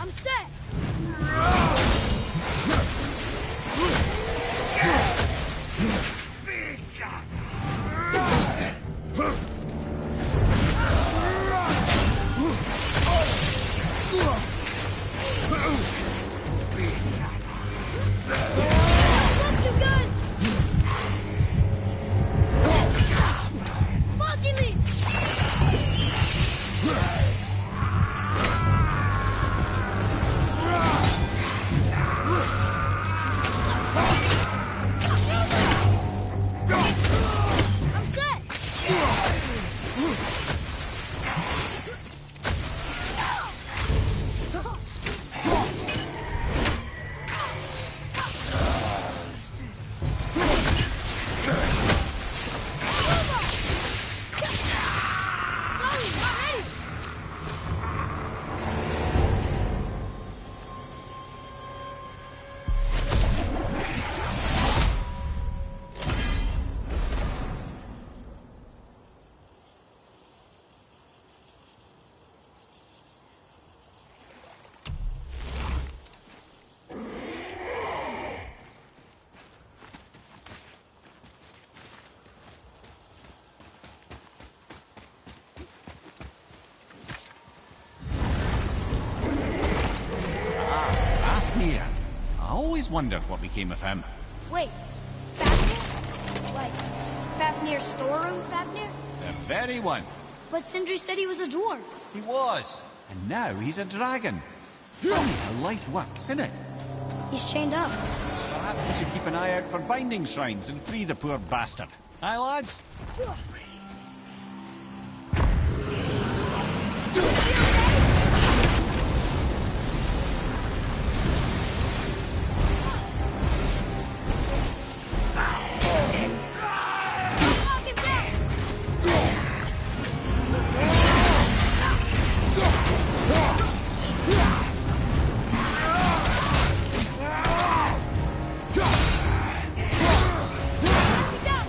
[SPEAKER 2] I'm set! Not too good! Fucking me! I'm set! Sorry, not ready!
[SPEAKER 4] Fafnir. I always wondered what became of him.
[SPEAKER 2] Wait, Fafnir? Like, Fafnir's storeroom Fafnir?
[SPEAKER 4] The very one.
[SPEAKER 2] But Sindri said he was a dwarf.
[SPEAKER 4] He was. And now he's a dragon. Funny how life works, isn't it?
[SPEAKER 2] He's chained up.
[SPEAKER 4] Perhaps we should keep an eye out for binding shrines and free the poor bastard. Aye, lads?
[SPEAKER 2] Knock him down! Get down!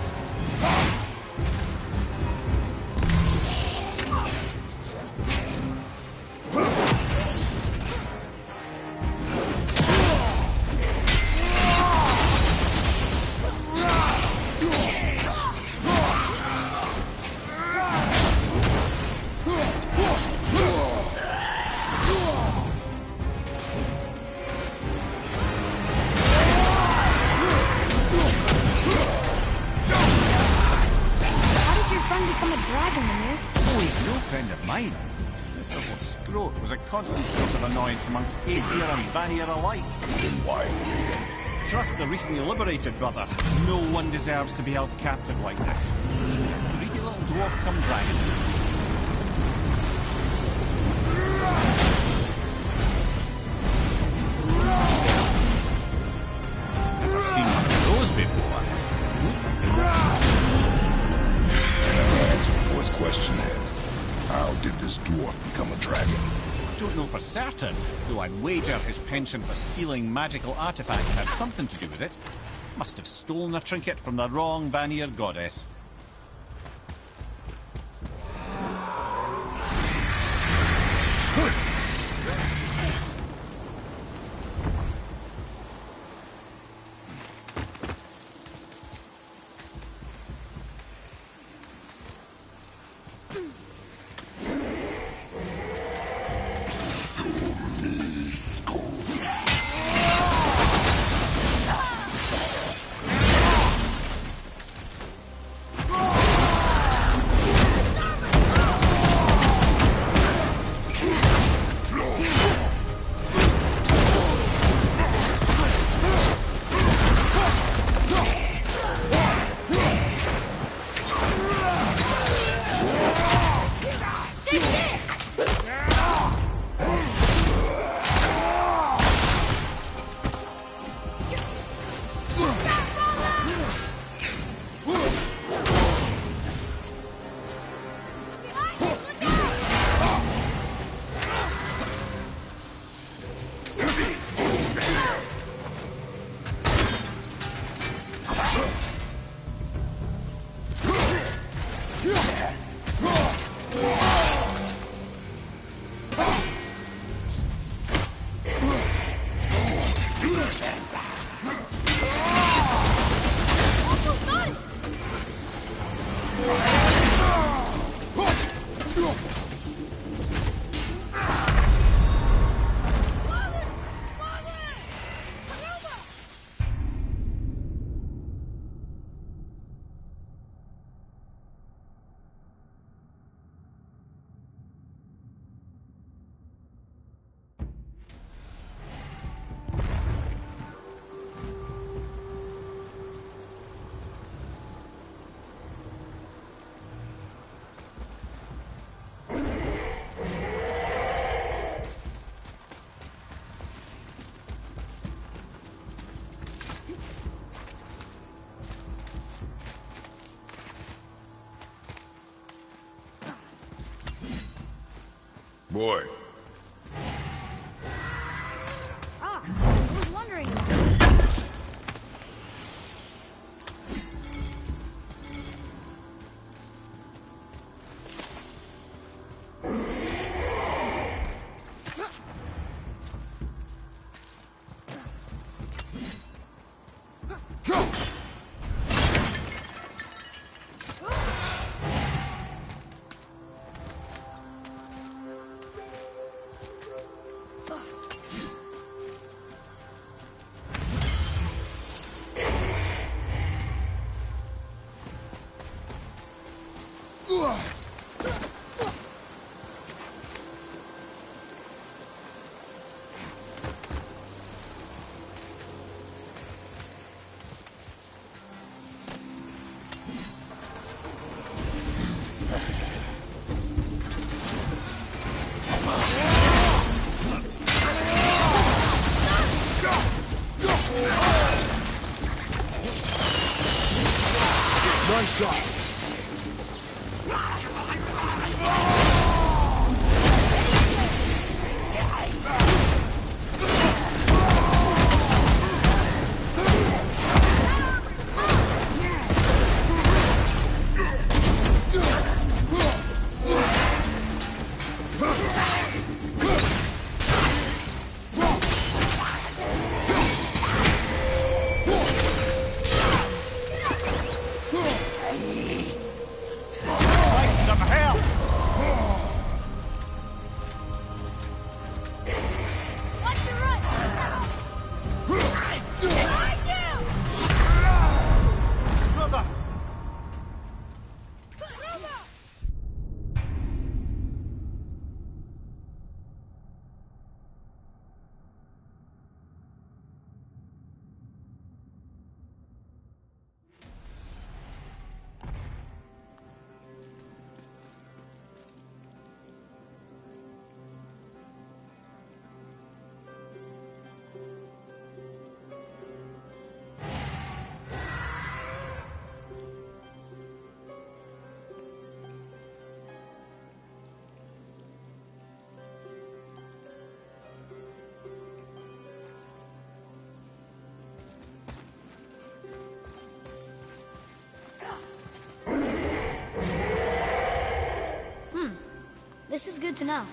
[SPEAKER 2] How did your friend become a dragon, Mimir?
[SPEAKER 4] Oh, he's no friend of mine. This little scrote was a constant source of annoyance amongst Aesir and Vanir alike.
[SPEAKER 3] Then why flee?
[SPEAKER 4] Trust the recently liberated brother. No one deserves to be held captive like this. Greedy little dwarf come dragon. Never seen one of those before.
[SPEAKER 3] Answer the boy's question then. How did this dwarf become a dragon?
[SPEAKER 4] I don't know for certain, though I'd wager his penchant for stealing magical artifacts had something to do with it. Must have stolen a trinket from the wrong Vanir goddess.
[SPEAKER 3] Boy.
[SPEAKER 2] Ah, I was wondering about it.
[SPEAKER 11] Nice shot.
[SPEAKER 2] This is good to know.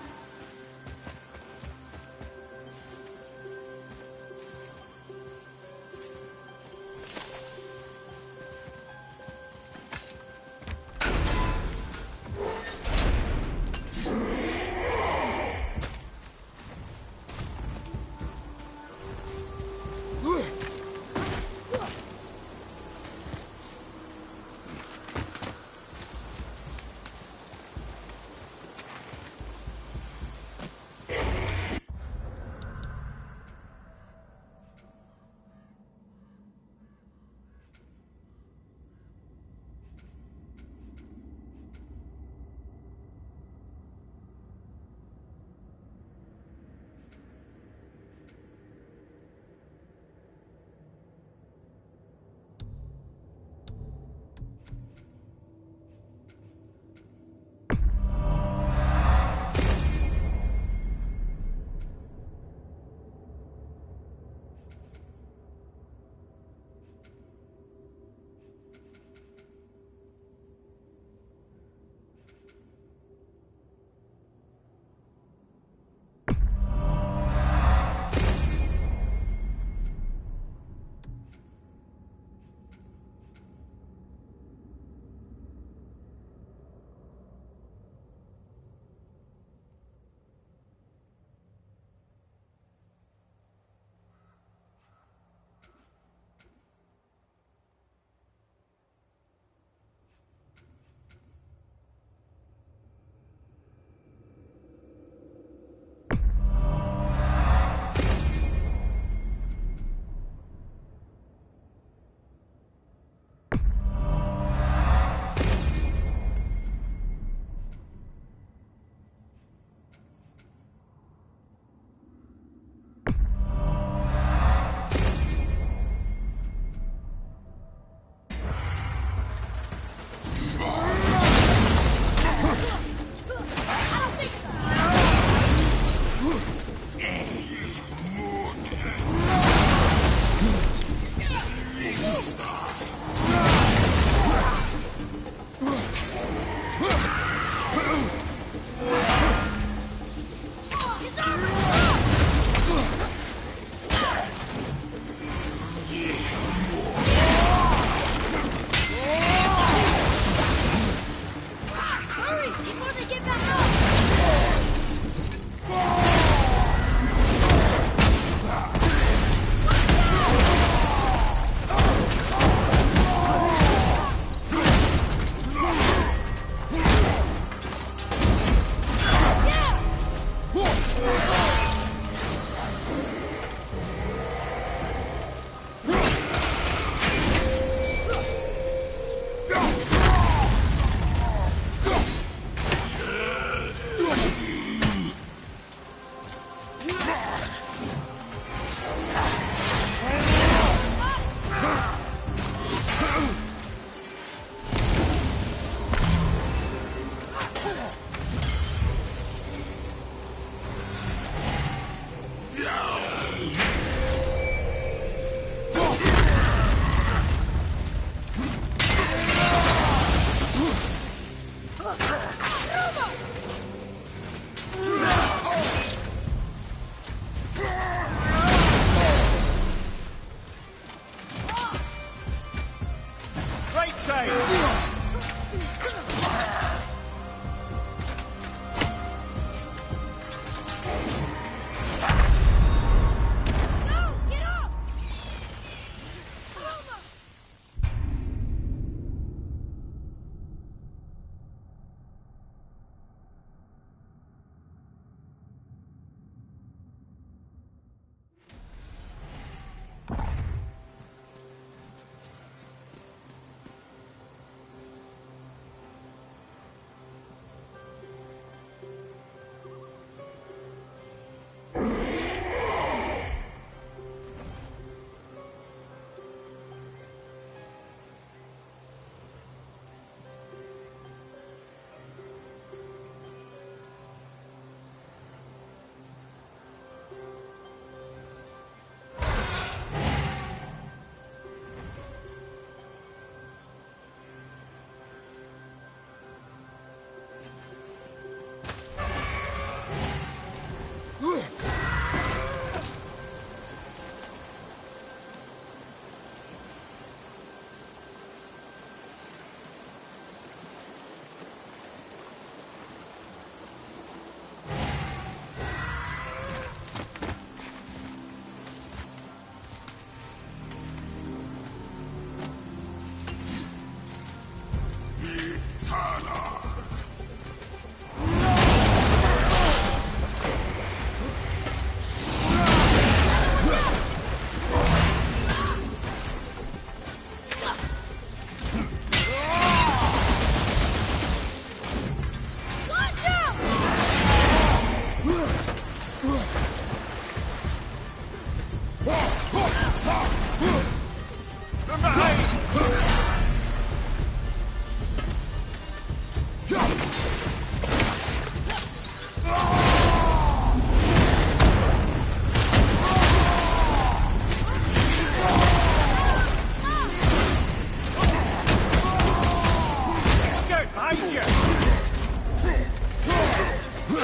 [SPEAKER 11] Well,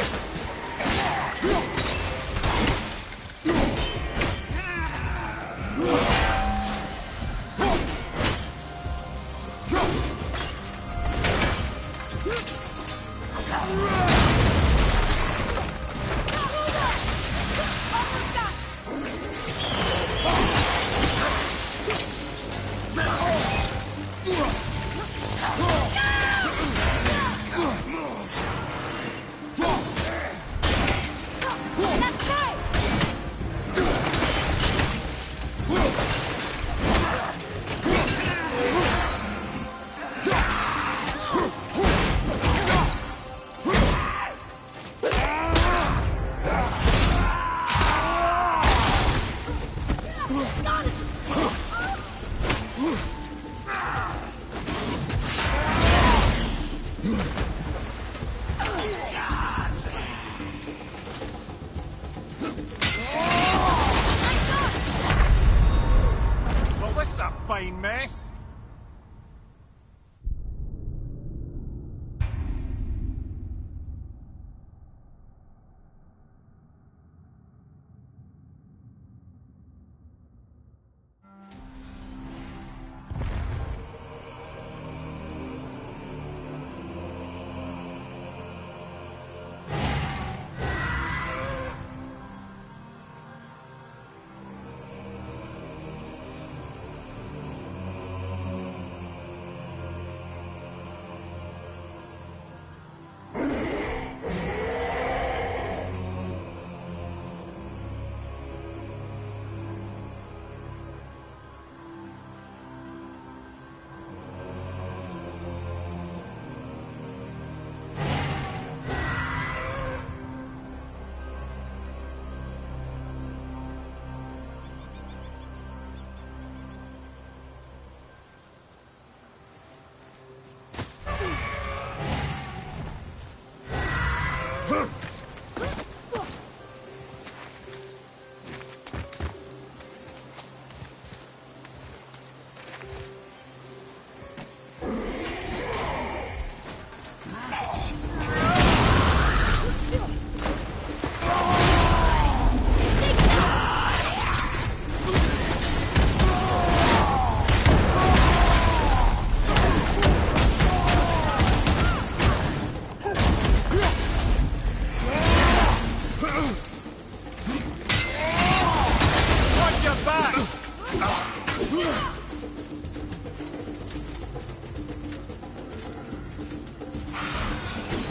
[SPEAKER 11] this is a fine mess.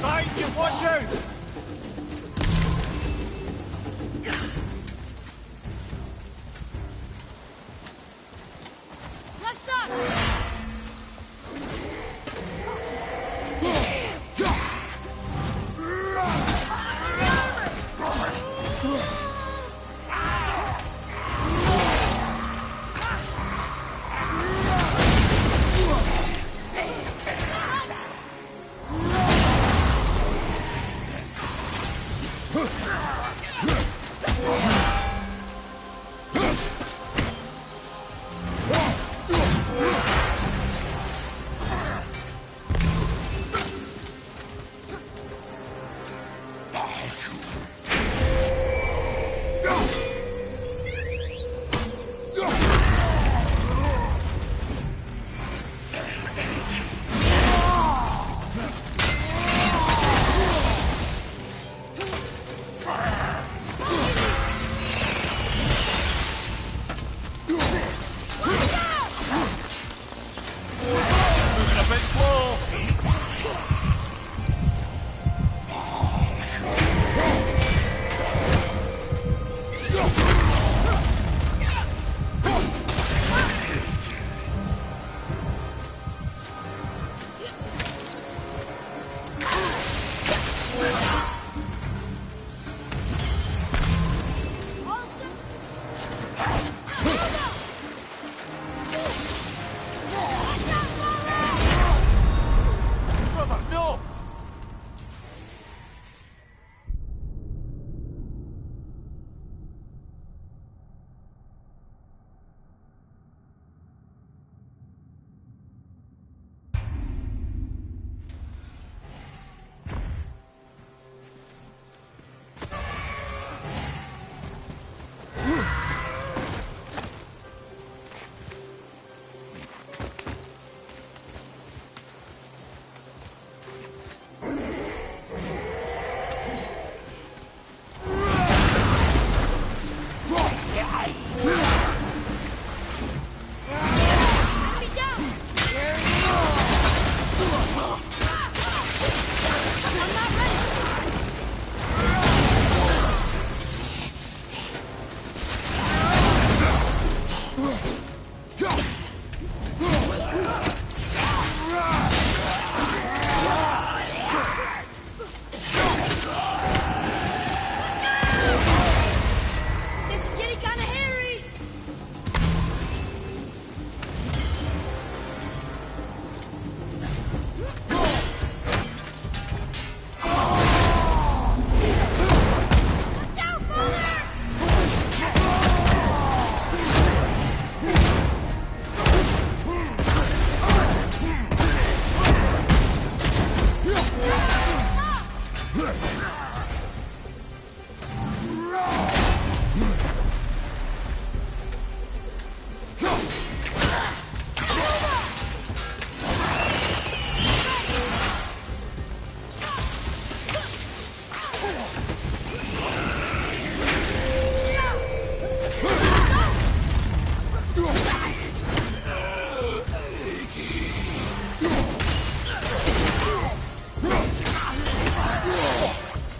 [SPEAKER 11] Behind you, watch out!
[SPEAKER 2] Left side!
[SPEAKER 11] Go!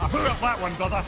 [SPEAKER 4] I felt that one, brother.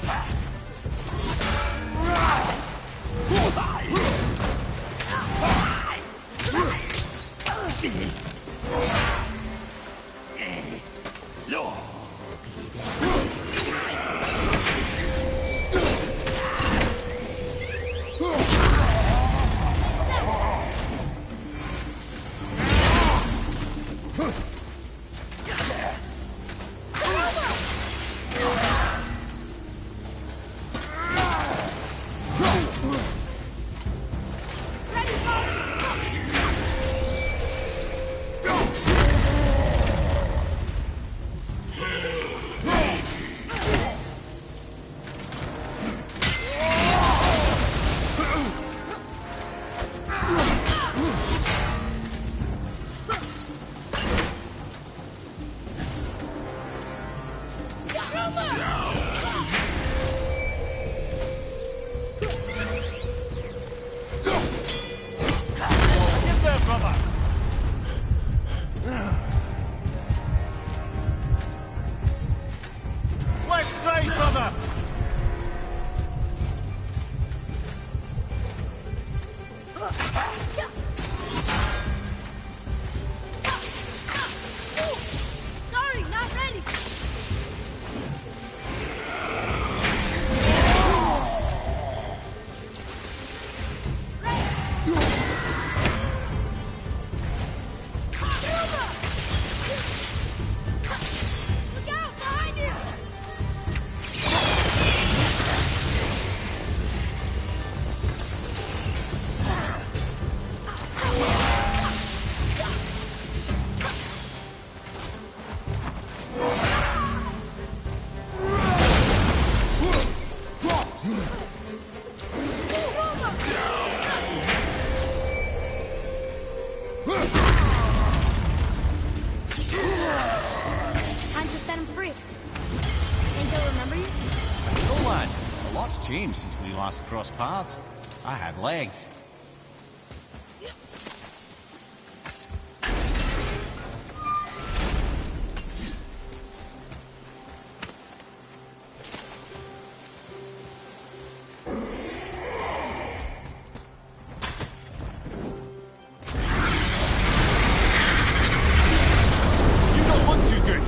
[SPEAKER 11] Left side, brother!
[SPEAKER 2] Sorry, not ready. Look out, behind you! Time to set him free. Think he'll remember you?
[SPEAKER 10] No, lad. A lot's changed since we last crossed paths. I had legs.
[SPEAKER 11] You don't look too good!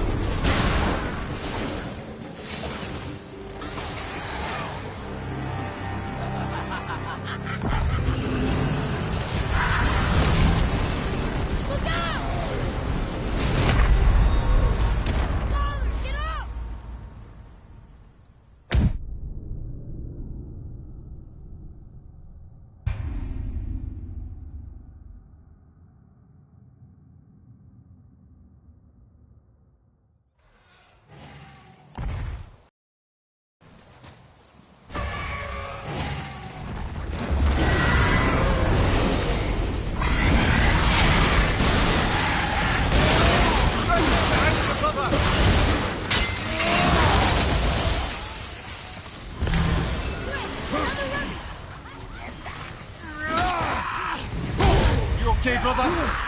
[SPEAKER 2] Look out! Father, get up!
[SPEAKER 11] You okay, brother?